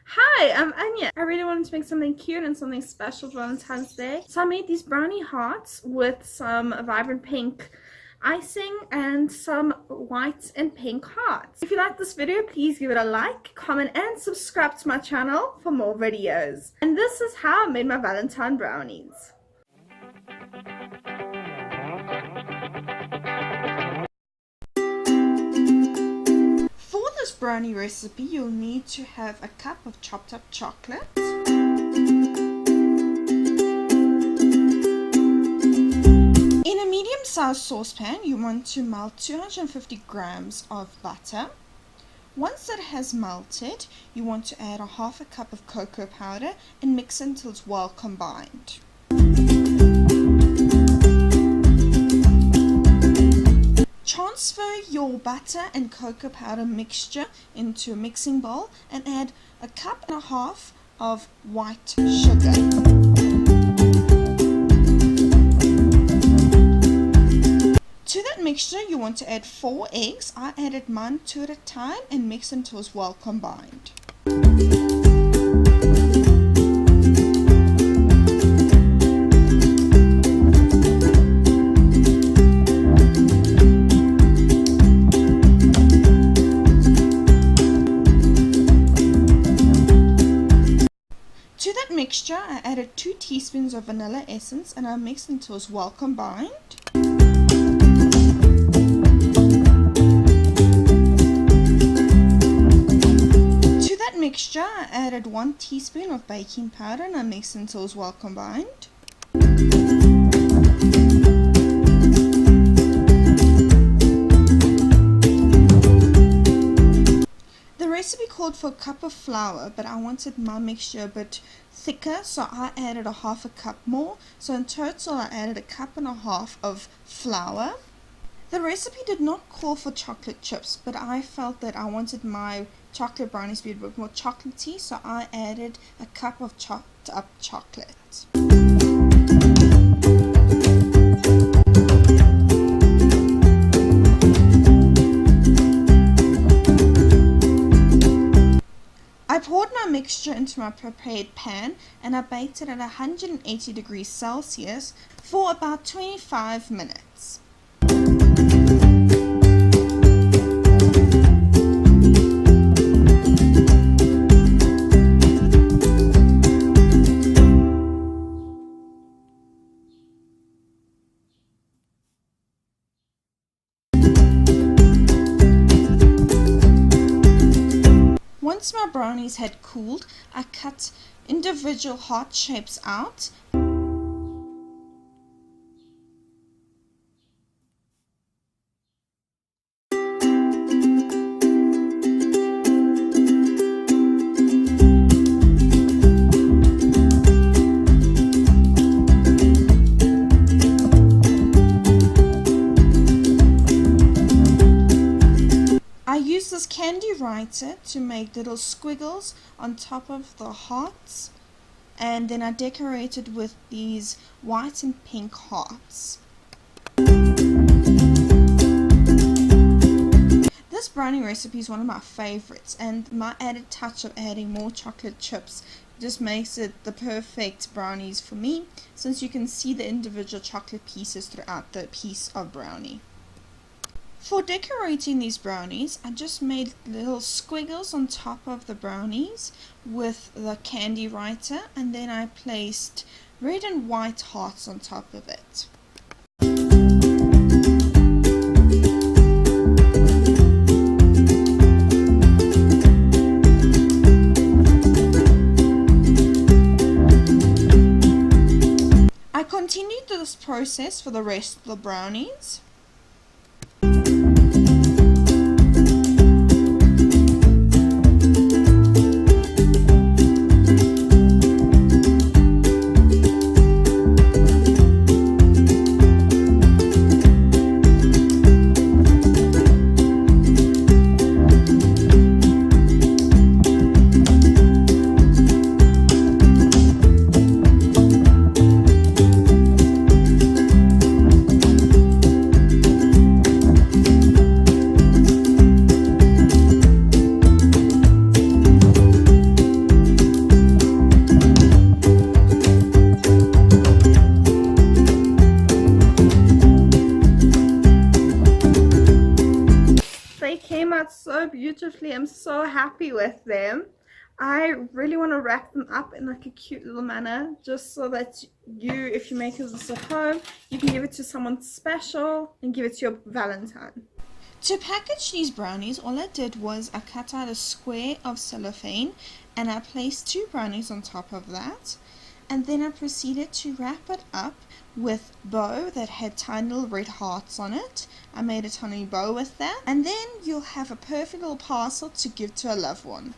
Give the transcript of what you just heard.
Hi, I'm Anya. I really wanted to make something cute and something special for Valentine's Day. So I made these brownie hearts with some vibrant pink icing and some white and pink hearts. If you like this video, please give it a like, comment, and subscribe to my channel for more videos. And this is how I made my Valentine brownies. For this brownie recipe, you'll need to have a cup of chopped up chocolate, in a medium-sized saucepan, you want to melt 250 grams of butter. Once it has melted, you want to add a half a cup of cocoa powder and mix until it's well combined. Transfer your butter and cocoa powder mixture into a mixing bowl and add a cup and a half of white sugar. To that mixture, you want to add 4 eggs. I added mine 2 at a time and mix until it's well combined. To that mixture, I added 2 teaspoons of vanilla essence and I mixed until it's well combined. To that mixture, I added 1 teaspoon of baking powder and I mixed until it's well combined. The recipe called for a cup of flour, but I wanted my mixture a bit thicker, so I added a half a cup more. So in total I added a cup and a half of flour. The recipe did not call for chocolate chips, but I felt that I wanted my chocolate brownies to be a bit more chocolatey, so I added a cup of chopped up chocolate. I poured my mixture into my prepared pan and I baked it at 180 degrees Celsius for about 25 minutes. Once my brownies had cooled, I cut individual heart shapes out. I used this candy writer to make little squiggles on top of the hearts, and then I decorated with these white and pink hearts. This brownie recipe is one of my favorites, and my added touch of adding more chocolate chips just makes it the perfect brownies for me, since you can see the individual chocolate pieces throughout the piece of brownie. For decorating these brownies, I just made little squiggles on top of the brownies with the candy writer, and then I placed red and white hearts on top of it. I continued this process for the rest of the brownies. am so happy with them. I really want to wrap them up in like a cute little manner, just so that you, if you make this at home, you can give it to someone special and give it to your Valentine. To package these brownies, all I did was I cut out a square of cellophane and I placed 2 brownies on top of that, and then I proceeded to wrap it up with bow that had tiny little red hearts on it. I made a tiny bow with that, and then you'll have a perfect little parcel to give to a loved one.